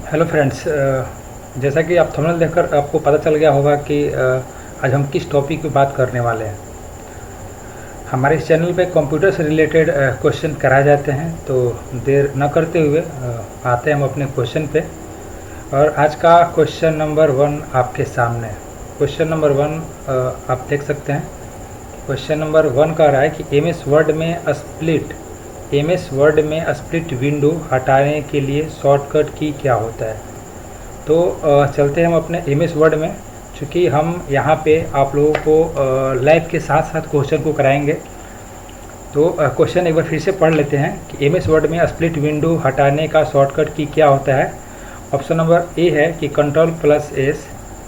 Hello friends, जैसा कि आप थंबनेल देखकर आपको पता चल गया होगा कि आज हम किस टॉपिक पे बात करने वाले हैं। हमारे इस चैनल पे कंप्यूटर से रिलेटेड क्वेश्चन कराए जाते हैं, तो देर न करते हुए आते हैं हम अपने क्वेश्चन पे। और आज का क्वेश्चन नंबर 1 आपके सामने है। क्वेश्चन नंबर 1 आप देख सकते हैं। क्वेश्चन नंबर 1 कह रहा है कि एमएस वर्ड में स्प्लिट विंडो हटाने के लिए शॉर्टकट की क्या होता है। तो चलते हैं हम अपने एमएस वर्ड में। चूँकि हम यहाँ पे आप लोगों को लाइव के साथ साथ क्वेश्चन को कराएंगे, तो क्वेश्चन एक बार फिर से पढ़ लेते हैं कि एमएस वर्ड में स्प्लिट विंडो हटाने का शॉर्टकट की क्या होता है। ऑप्शन नंबर ए है कि Ctrl+S,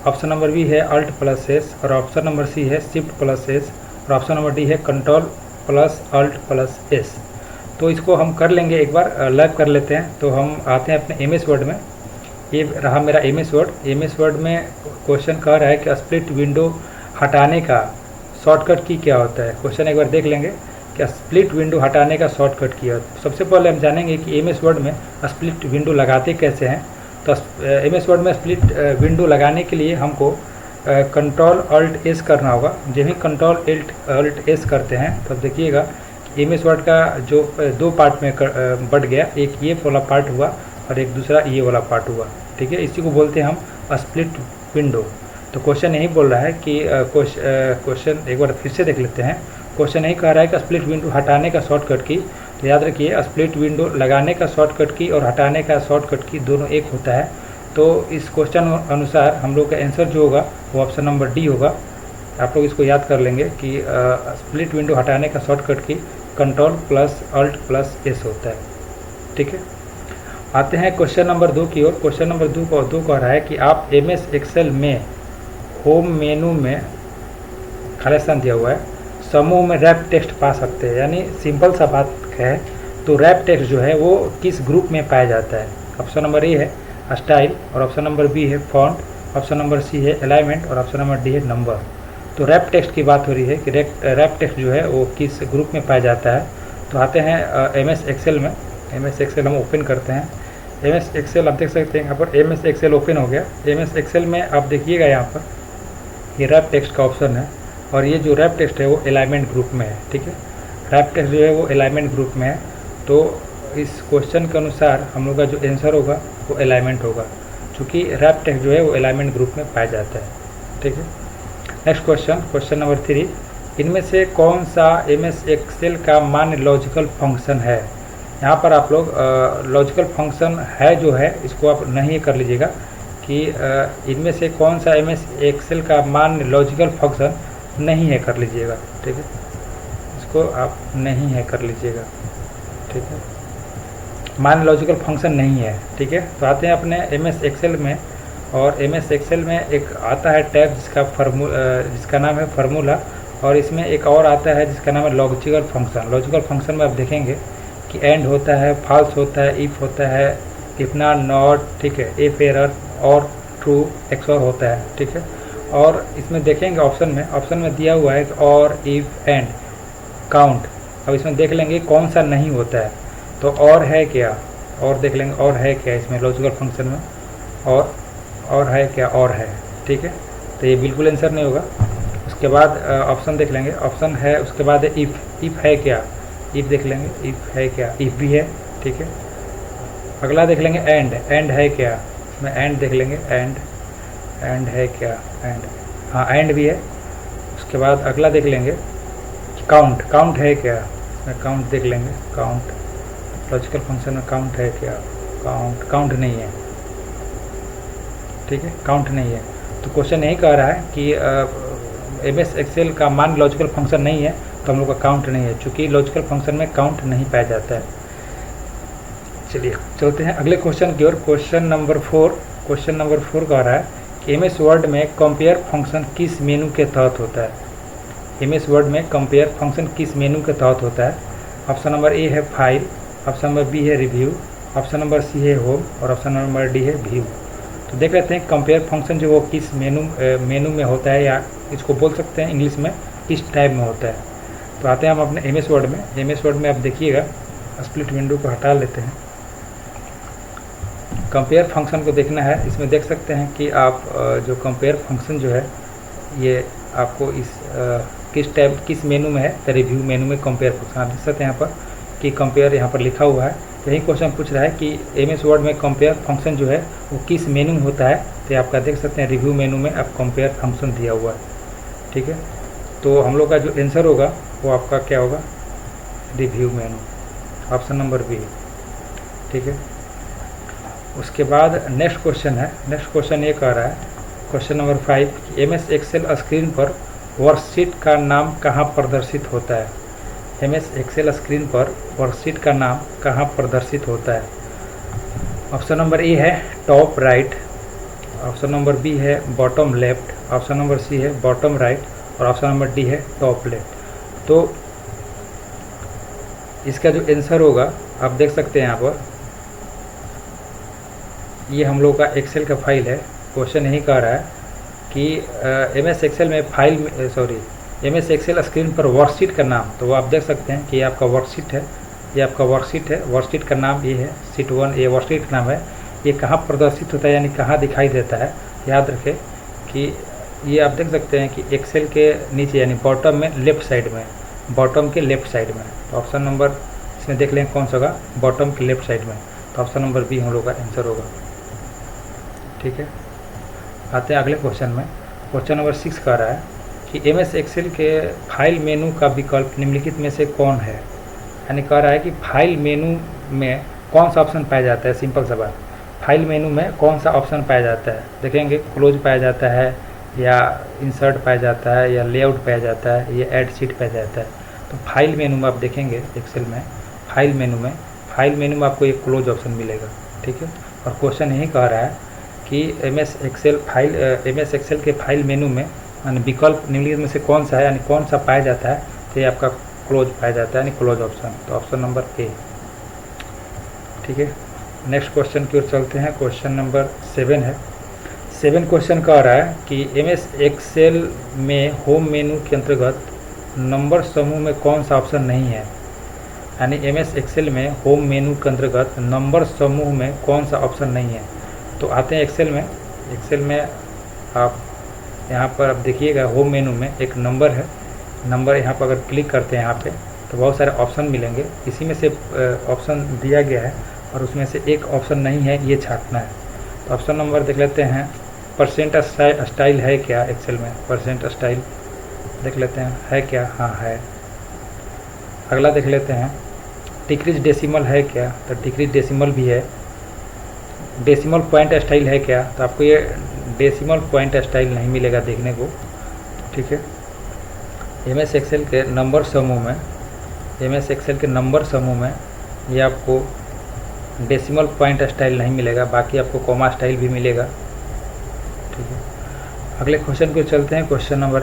ऑप्शन नंबर बी है Alt+S, और ऑप्शन नंबर सी है Shift+S, और ऑप्शन नंबर डी है Ctrl+Alt+S। तो इसको हम कर लेंगे, एक बार लाइव कर लेते हैं। तो हम आते हैं अपने एमएस वर्ड में। ये रहा मेरा एमएस वर्ड में क्वेश्चन कह रहा है कि स्प्लिट विंडो हटाने का शॉर्टकट की क्या होता है। क्वेश्चन एक बार देख लेंगे कि स्प्लिट विंडो हटाने का शॉर्टकट की होता है। सबसे पहले हम जानेंगे कि एमएस वर्ड में स्प्लिट विंडो लगाते कैसे हैं। तो एमएस वर्ड में स्प्लिट विंडो लगाने के लिए हमको Ctrl+Alt+S करना होगा। जब भी Ctrl+Alt+S करते हैं तो देखिएगा एमएस वर्ड का जो दो पार्ट में बढ़ गया, एक ये वाला पार्ट हुआ और एक दूसरा ये वाला पार्ट हुआ। ठीक है, इसी को बोलते हैं हम स्प्लिट विंडो। तो क्वेश्चन यही बोल रहा है कि क्वेश्चन एक बार फिर से देख लेते हैं। क्वेश्चन यही कह रहा है कि स्प्लिट विंडो हटाने का शॉर्टकट की। तो याद रखिए, स्प्लिट विंडो लगाने का शॉर्टकट की और हटाने का शॉर्टकट की दोनों एक होता है। तो इस क्वेश्चन अनुसार हम लोग का आंसर जो होगा वो ऑप्शन नंबर डी होगा। आप लोग इसको याद कर लेंगे कि स्प्लिट विंडो हटाने का शॉर्टकट की Ctrl+Alt+S होता है। ठीक है, आते हैं क्वेश्चन नंबर 2 की ओर। क्वेश्चन नंबर 2 कह रहा है कि आप एमएस एक्सेल में होम मेनू में खाली स्थान दिया हुआ है, समूह में रैप टेक्स्ट पा सकते हैं। यानी सिंपल सा बात है, तो रैप टेक्स्ट जो है वो किस ग्रुप में पाया जाता है। ऑप्शन नंबर ए है स्टाइल, और ऑप्शन नंबर बी है फॉन्ट, ऑप्शन नंबर सी है अलाइनमेंट, और ऑप्शन नंबर डी है नंबर। तो रैप टेक्स्ट की बात हो रही है कि रैप टेक्स्ट जो है वो किस ग्रुप में पाया जाता है। तो आते हैं एमएस एक्सेल में। एमएस एक्सेल हम ओपन करते हैं। एमएस एक्सेल आप देख सकते हैं, यहाँ पर एमएस एक्सेल ओपन हो गया। एमएस एक्सेल में आप देखिएगा यहाँ पर ये रैप टेक्स्ट का ऑप्शन है, और ये जो रैप टेक्स्ट है वो अलाइनमेंट ग्रुप में है। ठीक है, रैप टेक्स्ट जो है वो अलाइनमेंट ग्रुप में है। तो इस क्वेश्चन के अनुसार हम लोग का जो आंसर होगा वो अलाइनमेंट होगा, क्योंकि रैप टेक्स्ट जो है वो अलाइनमेंट ग्रुप में पाया जाता है। ठीक है, नेक्स्ट क्वेश्चन नंबर 3, इनमें से कौन सा एमएस एक्सेल का मान्य लॉजिकल फंक्शन है। यहाँ पर आप लोग लॉजिकल फंक्शन है जो है इसको आप नहीं कर लीजिएगा कि इनमें से कौन सा एमएस एक्सेल का मान्य लॉजिकल फंक्शन नहीं है, कर लीजिएगा। ठीक है, इसको आप नहीं है कर लीजिएगा। ठीक है, मान्य लॉजिकल फंक्शन नहीं है। ठीक है, तो आते हैं अपने एमएस एक्सेल में, और एमएस एक्सेल में एक आता है टैब जिसका नाम है फार्मूला, और इसमें एक और आता है जिसका नाम है लॉजिकल फंक्शन। लॉजिकल फंक्शन में आप देखेंगे कि एंड होता है, फॉल्स होता है, इफ़ होता है, इफ नॉट, नॉट, ठीक है, इफ एरर, और ट्रू, एक्सओर होता है। ठीक है, और इसमें देखेंगे ऑप्शन में दिया हुआ है और, इफ, एंड, काउंट। अब इसमें देख लेंगे कौन सा नहीं होता है। तो और है क्या, और देख लेंगे और है क्या इसमें लॉजिकल फंक्शन में, और है क्या, और है। ठीक है, तो ये बिल्कुल आंसर नहीं होगा। उसके बाद ऑप्शन देख लेंगे, ऑप्शन है, उसके बाद है इफ़ है क्या, इफ़ देख लेंगे, इफ़ है क्या, इफ़ भी है। ठीक है, अगला देख लेंगे एंड है क्या, इसमें एंड देख लेंगे, एंड है क्या, एंड, हाँ एंड भी है। उसके बाद अगला देख लेंगे काउंट है क्या, इसमें काउंट देख लेंगे, काउंट लॉजिकल फंक्शन में काउंट है क्या, काउंट नहीं है। ठीक है, काउंट नहीं है। तो क्वेश्चन यही कह रहा है कि एमएस एक्सेल का मान लॉजिकल फंक्शन नहीं है, तो हम लोग का काउंट नहीं है, चूँकि लॉजिकल फंक्शन में काउंट नहीं पाया जाता है। चलिए चलते हैं अगले क्वेश्चन की ओर। क्वेश्चन नंबर 4 कह रहा है कि एमएस वर्ड में कंपेयर फंक्शन किस मेनू के तहत होता है। एमएस वर्ड में कंपेयर फंक्शन किस मेनू के तहत होता है। ऑप्शन नंबर ए है फाइल, ऑप्शन नंबर बी है रिव्यू, ऑप्शन नंबर सी है होम, और ऑप्शन नंबर डी है व्यू। तो देख लेते हैं कंपेयर फंक्शन जो वो किस मेनू में होता है, या इसको बोल सकते हैं इंग्लिश में किस टाइप में होता है। तो आते हैं हम अपने एमएस वर्ड में। एमएस वर्ड में आप देखिएगा, स्प्लिट विंडो को हटा लेते हैं। कंपेयर फंक्शन को देखना है, इसमें देख सकते हैं कि आप जो कंपेयर फंक्शन जो है ये आपको इस किस मेनू में है, तो रिव्यू मेनू में कंपेयर फंक्शन आप देख सकते हैं यहाँ पर कि कंपेयर यहाँ पर लिखा हुआ है। यही क्वेश्चन पूछ रहा है कि एमएस वर्ड में कंपेयर फंक्शन जो है वो किस मेनू में होता है, तो आपका देख सकते हैं रिव्यू मेनू में आप कंपेयर फंक्शन दिया हुआ है। ठीक है, तो हम लोग का जो आंसर होगा वो आपका क्या होगा, review menu, option number B. ठीक है, उसके बाद नेक्स्ट क्वेश्चन है, नेक्स्ट क्वेश्चन ये कह रहा है क्वेश्चन नंबर 5 कि एमएस एक्सेल स्क्रीन पर वर्कशीट का नाम कहाँ प्रदर्शित होता है। एमएस एक्सेल स्क्रीन पर वर्कशीट का नाम कहाँ प्रदर्शित होता है। ऑप्शन नंबर ए है top right, option number B है bottom left, option number C है बॉटम राइट और ऑप्शन नंबर डी है टॉप लेफ्ट। तो इसका जो आंसर होगा आप देख सकते हैं यहाँ पर, ये हम लोग का एक्सेल का फाइल है। क्वेश्चन यही कह रहा है कि एमएस एक्सेल में एमएस एक्सेल स्क्रीन पर वर्कशीट का नाम, तो वो आप देख सकते हैं कि ये आपका वर्कशीट है, ये आपका वर्कशीट है, वर्कशीट का नाम ये है शीट 1, ये वर्कशीट का नाम है। ये कहाँ प्रदर्शित होता है यानी कहाँ दिखाई देता है, याद रखें कि ये आप देख सकते हैं कि एक्सेल के नीचे यानी बॉटम में लेफ्ट साइड में, बॉटम के लेफ्ट साइड में। तो ऑप्शन नंबर इसमें देख लें कौन सा होगा, बॉटम के लेफ्ट साइड में, तो ऑप्शन नंबर बी हम लोग का आंसर होगा। ठीक है, आते हैं अगले क्वेश्चन में। क्वेश्चन नंबर 6 कह रहा है कि एमएस एक्सेल के फाइल मेनू का विकल्प निम्नलिखित में से कौन है। यानी कह रहा है कि फाइल मेनू में कौन सा ऑप्शन पाया जाता है। सिंपल सवाल, फाइल मेनू में कौन सा ऑप्शन पाया जाता है। देखेंगे क्लोज पाया जाता है या इंसर्ट पाया जाता है या लेआउट पाया जाता है या ऐड शीट पाया जाता है। तो फाइल मेनू में आप देखेंगे एक्सेल में, फाइल मेनू में आपको एक क्लोज ऑप्शन मिलेगा। ठीक है, और क्वेश्चन यही कह रहा है कि एमएस एक्सेल के फाइल मेनू में यानी विकल्प निम्नलिखित में से कौन सा है, यानी कौन सा पाया जाता है, तो ये आपका क्लोज पाया जाता है यानी क्लोज ऑप्शन, तो ऑप्शन नंबर ए। ठीक है, नेक्स्ट क्वेश्चन की ओर चलते हैं। क्वेश्चन नंबर 7 है। 7 क्वेश्चन कह रहा है कि एमएस एक्सेल में होम मेनू के अंतर्गत नंबर समूह में कौन सा ऑप्शन नहीं है। यानी एमएस एक्सेल में होम मेनू के अंतर्गत नंबर समूह में कौन सा ऑप्शन नहीं है। तो आते हैं एक्सेल में आप यहाँ पर आप देखिएगा होम मेनू में एक नंबर है, नंबर यहाँ पर अगर क्लिक करते हैं यहाँ पे तो बहुत सारे ऑप्शन मिलेंगे। इसी में से ऑप्शन दिया गया है और उसमें से एक ऑप्शन नहीं है, ये छांटना है। तो ऑप्शन नंबर देख लेते हैं, परसेंट स्टाइल है क्या एक्सेल में, परसेंट स्टाइल देख लेते हैं है क्या, हाँ है। अगला देख लेते हैं डिक्रीज डेसिमल है क्या, तो डिक्रीज डेसिमल भी है। डेसिमल पॉइंट स्टाइल है क्या, तो आपको ये डेसिमल पॉइंट स्टाइल नहीं मिलेगा देखने को। ठीक है, एमएस एक्सेल के नंबर समूह में ये आपको डेसिमल पॉइंट स्टाइल नहीं मिलेगा, बाकी आपको कॉमा स्टाइल भी मिलेगा। ठीक है, अगले क्वेश्चन को चलते हैं। क्वेश्चन नंबर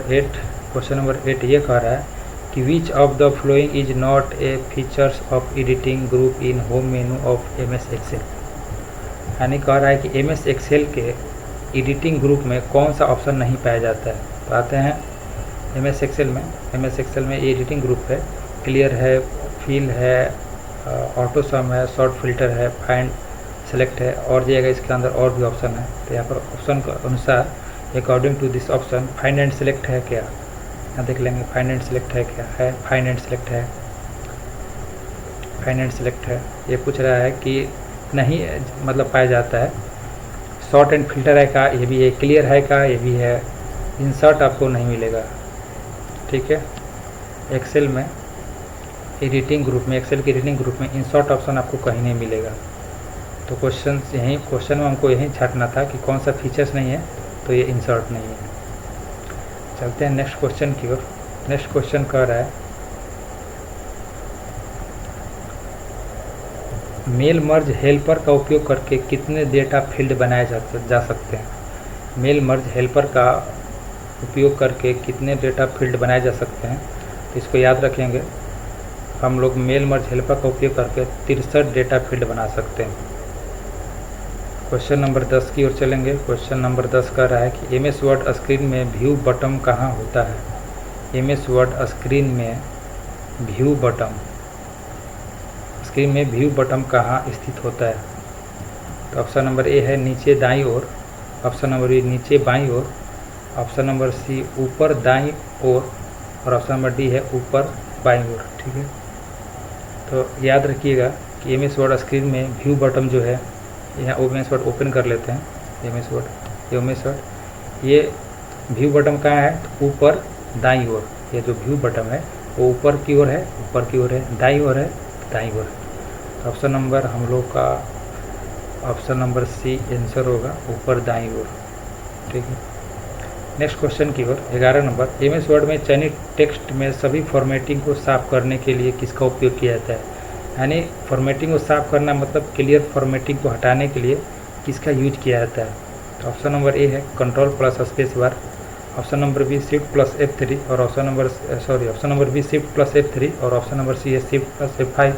8 ये कह रहा है कि which of the following is not a features of editing group in home menu of MS Excel. यानी कह रहा है कि एमएस एक्सेल के एडिटिंग ग्रुप में कौन सा ऑप्शन नहीं पाया जाता है। तो आते हैं एमएस एक्सेल में ये एडिटिंग ग्रुप है, क्लियर है, फिल है, ऑटो सम है, शॉर्ट फिल्टर है, फाइंड सेलेक्ट है और जगह इसके अंदर और भी ऑप्शन है। तो यहाँ पर ऑप्शन के अनुसार according to this option find and select है क्या, यहाँ देख लेंगे फाइंड एंड सेलेक्ट है क्या, है फाइंड एंड सेलेक्ट है। ये पूछ रहा है कि नहीं मतलब पाया जाता है। शॉर्ट एंड फिल्टर है का, ये भी है, क्लियर है का, ये भी है। इंसर्ट आपको नहीं मिलेगा। ठीक है, एक्सेल में एडिटिंग ग्रुप में, एक्सेल के एडिटिंग ग्रुप में इंसर्ट ऑप्शन आपको कहीं नहीं मिलेगा। तो क्वेश्चन में हमको यही छांटना था कि कौन सा फीचर्स नहीं है, तो ये इंसर्ट नहीं है। चलते हैं नेक्स्ट क्वेश्चन की ओर। नेक्स्ट क्वेश्चन कह रहा है मेल मर्ज हेल्पर का उपयोग करके कितने डेटा फील्ड बनाए जा सकते हैं। मेल मर्ज हेल्पर का उपयोग करके कितने डेटा फील्ड बनाए जा सकते हैं, तो इसको याद रखेंगे। हम लोग मेल मर्ज हेल्पर का उपयोग करके 63 डेटा फील्ड बना सकते हैं। क्वेश्चन नंबर 10 की ओर चलेंगे। क्वेश्चन नंबर 10 कह रहा है कि एमएस वर्ड स्क्रीन में व्यू बटन कहाँ होता है। एमएस वर्ड स्क्रीन में व्यू बटन कहाँ स्थित होता है। तो ऑप्शन नंबर ए है नीचे दाईं ओर, ऑप्शन नंबर बी नीचे बाईं ओर, ऑप्शन नंबर सी ऊपर दाईं ओर, और ऑप्शन नंबर डी है ऊपर बाईं ओर। ठीक है, तो याद रखिएगा कि एमएस वर्ड स्क्रीन में व्यू बटन जो है, यहाँ एमएस वर्ड ओपन कर लेते हैं, एमएस वर्ड ये व्यू बटन कहाँ है, तो ऊपर दाईं ओर। ये जो व्यू बटन है वो ऊपर की ओर है, दाईं ओर है, दाईं ओर। तो ऑप्शन नंबर हम लोग का ऑप्शन नंबर सी आंसर होगा, ऊपर दाईं ओर। ठीक है, नेक्स्ट क्वेश्चन की ओर 11 नंबर, एमएस वर्ड में चयनित टेक्स्ट में सभी फॉर्मेटिंग को साफ करने के लिए किसका उपयोग किया जाता है। यानी फॉर्मेटिंग को साफ करना मतलब क्लियर फॉर्मेटिंग को हटाने के लिए किसका यूज किया जाता है। तो ऑप्शन नंबर ए है control plus space bar, option number B shift plus F3, और option number B shift plus F3, और ऑप्शन नंबर सी है शिफ्ट प्लस F5,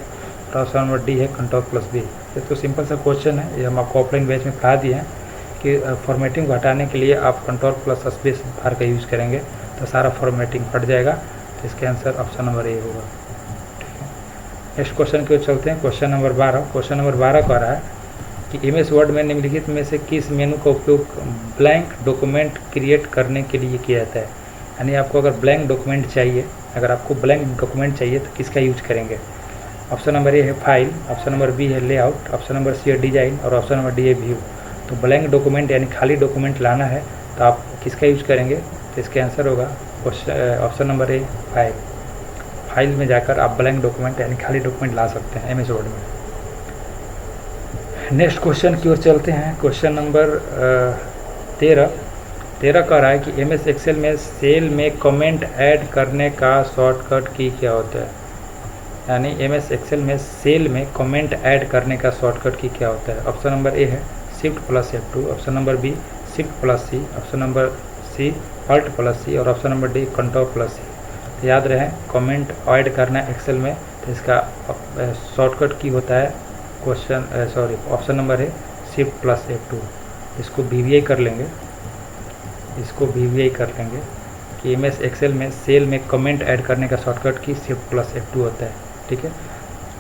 और ऑप्शन नंबर डी है कंट्रोल प्लस बी। ये तो simple सा question है, ये हम आपको ऑफलाइन बैच में पढ़ा दिए हैं कि फॉर्मेटिंग को हटाने के लिए आप कंट्रोल प्लस स्पेस बार का यूज़ करेंगे तो सारा फॉर्मेटिंग हट जाएगा। तो इसका आंसर ऑप्शन नंबर ए होगा। ठीक है, नेक्स्ट क्वेश्चन की ओर चलते हैं। क्वेश्चन नंबर 12 कह रहा है कि एमएस वर्ड में निम्नलिखित में से किस मेनू का उपयोग ब्लैंक डॉक्यूमेंट क्रिएट करने के लिए किया जाता है। यानी आपको अगर ब्लैंक डॉक्यूमेंट चाहिए, तो किसका यूज करेंगे। ऑप्शन नंबर ए है फाइल, ऑप्शन नंबर बी है लेआउट, ऑप्शन नंबर सी है डिजाइन, और ऑप्शन नंबर डी है व्यू। तो ब्लैंक डॉक्यूमेंट यानी खाली डॉक्यूमेंट लाना है तो आप किसका यूज करेंगे। तो इसका आंसर होगा ऑप्शन नंबर ए फाइल में जाकर आप ब्लैंक डॉक्यूमेंट यानी खाली डॉक्यूमेंट ला सकते हैं एमएस वर्ड में। नेक्स्ट क्वेश्चन की ओर चलते हैं। क्वेश्चन नंबर 13 कह रहा है कि एमएस एक्सेल में सेल में कमेंट ऐड करने का शॉर्टकट की क्या होता है। यानी एमएस एक्सेल में सेल में कमेंट ऐड करने का शॉर्टकट की क्या होता है। ऑप्शन नंबर ए है shift plus F2, option number B shift plus C, option number C alt plus C, और option number D control plus C. तो याद रहे कमेंट ऐड करना एक्सेल में तो इसका शॉर्टकट की होता है ऑप्शन नंबर है शिफ्ट प्लस F2। इसको VBI कर लेंगे, कि एमएस एक्सेल में सेल में कमेंट ऐड करने का शॉर्टकट की शिफ्ट प्लस F2 होता है। ठीक है,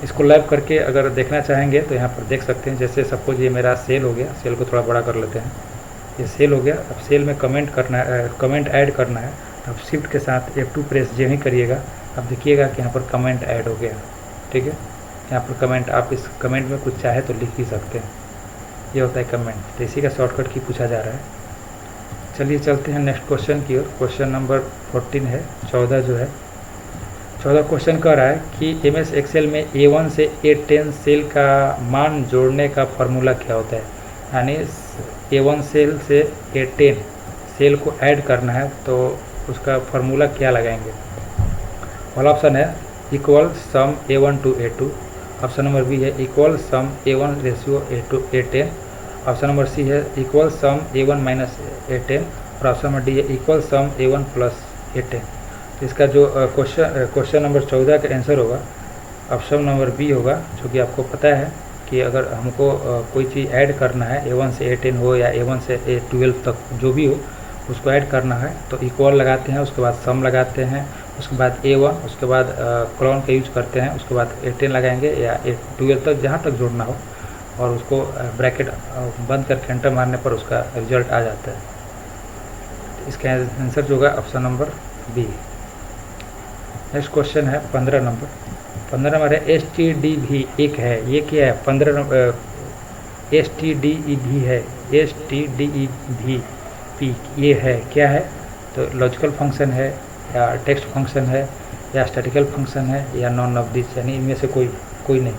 इसको लाइव करके अगर देखना चाहेंगे तो यहाँ पर देख सकते हैं। जैसे सपोज ये मेरा सेल हो गया, सेल को थोड़ा बड़ा कर लेते हैं, ये सेल हो गया। अब सेल में कमेंट ऐड करना है तो आप शिफ्ट के साथ F2 प्रेस जो ही करिएगा, अब देखिएगा कि यहाँ पर कमेंट ऐड हो गया। ठीक है, यहाँ पर कमेंट, आप इस कमेंट में कुछ चाहे तो लिख ही सकते हैं, ये होता है कमेंट। तो इसी का शॉर्टकट की पूछा जा रहा है। चलिए चलते हैं नेक्स्ट क्वेश्चन की ओर। क्वेश्चन नंबर 14 है, 14 जो है 14 क्वेश्चन कह रहा है कि एमएस एक्सेल में A1 से A10 सेल का मान जोड़ने का फॉर्मूला क्या होता है। यानी A1 सेल से A10 सेल को ऐड करना है तो उसका फॉर्मूला क्या लगाएंगे। पहला ऑप्शन है equal sum A1 to A2, option number B है equal sum A1 ratio A10, option number C है equal sum A1 minus A10, और ऑप्शन नंबर डी है equal sum A1 plus A10। तो इसका जो क्वेश्चन नंबर 14 का answer होगा option number B होगा, जो कि आपको पता है कि अगर हमको कोई चीज़ ऐड करना है A1 से A10 हो या A1 से A12 तक जो भी हो उसको ऐड करना है तो इक्वल लगाते हैं, उसके बाद सम लगाते हैं, उसके बाद A1, उसके बाद कॉलन का यूज करते हैं, उसके बाद A10 लगाएंगे या A12 तक जहाँ तक जोड़ना हो, और उसको ब्रैकेट बंद करके एंटर मारने पर उसका रिजल्ट आ जाता है। इसका आंसर जो होगा option number B. Next question है 15 नंबर है STDV एक है, ये क्या है 15 नंबर STDEV है, STDEV ये है क्या है। तो लॉजिकल फंक्शन है या टेक्स्ट फंक्शन है या स्टैटिकल फंक्शन है या नॉन ऑफ दिस, यानी इनमें से कोई नहीं।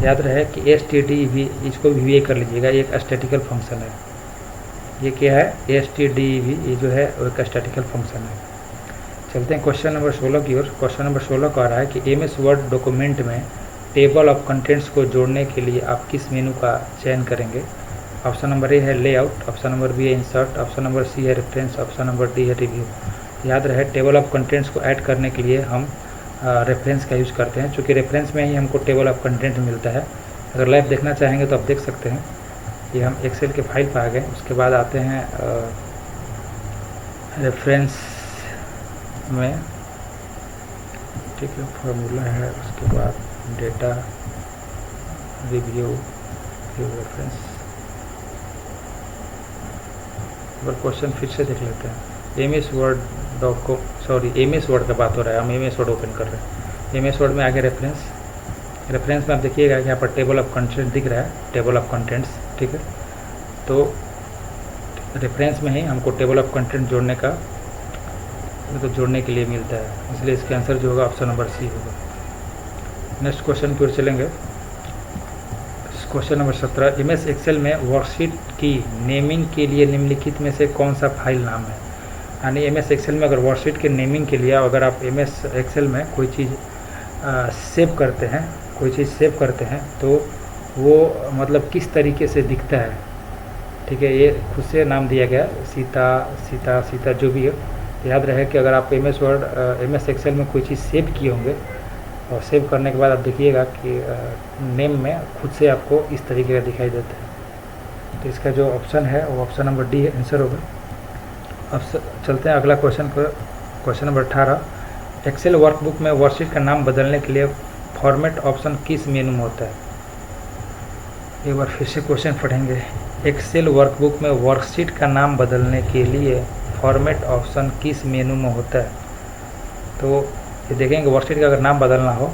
याद रहे कि STDEV इसको VBI कर लीजिएगा, ये एक स्टैटिकल फंक्शन है। ये क्या है STDEV, ये जो है वो एक स्टैटिकल फंक्शन है। चलते हैं क्वेश्चन नंबर 16 की ओर। क्वेश्चन नंबर 16 कह रहा है कि एमएस वर्ड डॉक्यूमेंट में टेबल ऑफ कंटेंट्स को जोड़ने के लिए आप किस मेनू का चयन करेंगे। ऑप्शन नंबर ए है लेआउट, ऑप्शन नंबर बी है इंसर्ट, ऑप्शन नंबर सी है रेफरेंस, ऑप्शन नंबर डी है रिव्यू। याद रहे टेबल ऑफ कंटेंट्स को ऐड करने के लिए हम रेफरेंस का यूज़ करते हैं, चूँकि रेफरेंस में ही हमको टेबल ऑफ कंटेंट मिलता है। अगर लाइव देखना चाहेंगे तो आप देख सकते हैं। ये हम एक्सेल के फाइल पर आ गए, उसके बाद आते हैं रेफरेंस में। ठीक है, फार्मूला है, उसके बाद डेटा रिव्यू रेफरेंस। एक बार क्वेश्चन फिर से देख लेते हैं। M S word doc sorry M S word का बात हो रहा है, हम एम एस वर्ड ओपन कर रहे हैं। एम एस वर्ड में आगे रेफरेंस में आप देखिएगा कि यहाँ पर टेबल ऑफ कंटेंट दिख रहा है, टेबल ऑफ कंटेंट्स, ठीक है। तो रेफरेंस में ही हमको टेबल ऑफ कंटेंट जोड़ने का मतलब जोड़ने के लिए मिलता है, इसलिए इसका आंसर जो होगा ऑप्शन नंबर सी होगा। नेक्स्ट क्वेश्चन की ओर चलेंगे। Question number 17, M S Excel में वर्कशीट की नेमिंग के लिए निम्नलिखित में से कौन सा फाइल नाम है। यानी एम एस एक्सेल में अगर वर्कशीट के नेमिंग के लिए अगर आप एम एस एक्सेल में कोई चीज़ सेव करते हैं तो वो मतलब किस तरीके से दिखता है, ठीक है। ये खुद से नाम दिया गया, सीता जो भी है। याद रहे कि अगर आप एम एस एक्सेल में कोई चीज़ सेव किए होंगे और सेव करने के बाद आप देखिएगा कि नेम में खुद से आपको इस तरीके का दिखाई देता है। तो इसका जो ऑप्शन है वो ऑप्शन नंबर डी आंसर होगा। अब चलते हैं अगला क्वेश्चन पर। क्वेश्चन नंबर 18, एक्सेल वर्कबुक में वर्कशीट का नाम बदलने के लिए फॉर्मेट ऑप्शन किस मेनू में होता है। एक बार फिर से क्वेश्चन पढ़ेंगे। एक्सेल वर्कबुक में वर्कशीट का नाम बदलने के लिए फॉर्मेट ऑप्शन किस मेनू में होता है। तो ये देखेंगे वर्कशीट का अगर नाम बदलना हो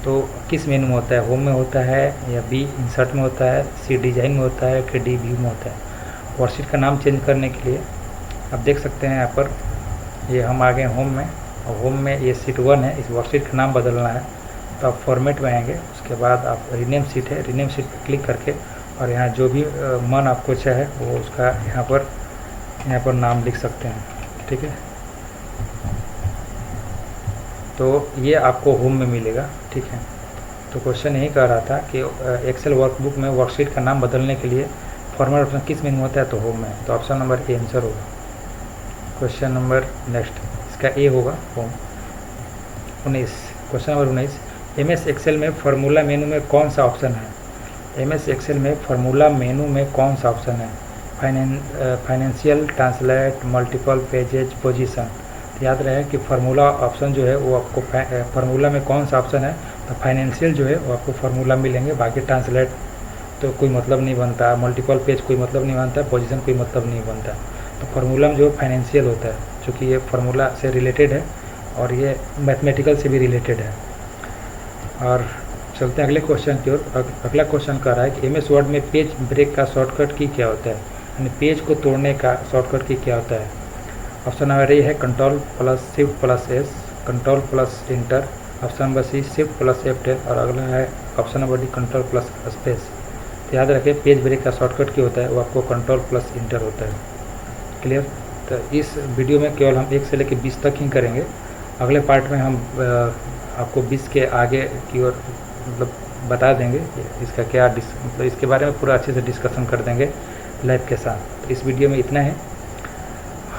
तो किस मेनू में होता है, होम में होता है या बी इंसर्ट में होता है, सी डिज़ाइन में होता है कि डी व्यू में होता है। वर्कशीट का नाम चेंज करने के लिए आप देख सकते हैं यहाँ पर ये हम आ गए होम में, और होम में ये सीट 1 है, इस वर्कशीट का नाम बदलना है तो आप फॉर्मेट में आएंगे। उसके बाद आप रीनेम सीट है, रीनेम सीट पर क्लिक करके और यहाँ जो भी मन आपको चाहे वो उसका यहाँ पर नाम लिख सकते हैं, ठीक है। तो ये आपको होम में मिलेगा, ठीक है। तो क्वेश्चन यही कह रहा था कि एक्सेल वर्कबुक में वर्कशीट का नाम बदलने के लिए फॉर्मेट ऑप्शन किस में होता है, तो होम में। तो ऑप्शन नंबर ए आंसर होगा। क्वेश्चन नंबर नेक्स्ट, इसका ए होगा home. 19, question number 19, M S Excel में फार्मूला मेनू में कौन सा ऑप्शन है। एम एस एक्सेल में फार्मूला मेनू में कौन सा ऑप्शन है। Financial, translate, multiple pages, position. तो याद रहे कि फार्मूला ऑप्शन जो है वो आपको फार्मूला में कौन सा ऑप्शन है, तो फाइनेंशियल जो है वो आपको फार्मूला मिलेंगे, बाकी ट्रांसलेट तो कोई मतलब नहीं बनता, मल्टीपल पेज कोई मतलब नहीं बनता, पोजीशन कोई मतलब नहीं बनता। तो फार्मूला में जो फाइनेंशियल होता है, क्योंकि ये फार्मूला से रिलेटेड है और ये मैथमेटिकल से भी रिलेटेड है। और चलते हैं अगले क्वेश्चन की ओर। अगला क्वेश्चन कह रहा है कि एम एस वर्ड में पेज ब्रेक का शॉर्टकट की क्या होता है, यानी पेज को तोड़ने का शॉर्टकट की क्या होता है। ऑप्शन नंबर ए है control plus shift plus S, control plus enter. Option number C shift plus F10 और अगला है option number D control plus space. तो याद रखें पेज ब्रेक का शॉर्टकट क्या होता है, वो आपको कंट्रोल प्लस इंटर होता है। क्लियर। तो इस वीडियो में केवल हम 1 से लेकर 20 तक ही करेंगे। अगले पार्ट में हम आपको 20 के आगे की ओर मतलब बता देंगे इसका क्या मतलब इसके बारे में पूरा अच्छे से डिस्कशन कर देंगे लाइव के साथ। तो इस वीडियो में इतना है,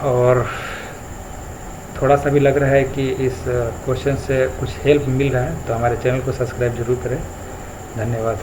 और थोड़ा सा भी लग रहा है कि इस क्वेश्चन से कुछ हेल्प मिल रहा है तो हमारे चैनल को सब्सक्राइब जरूर करें। धन्यवाद।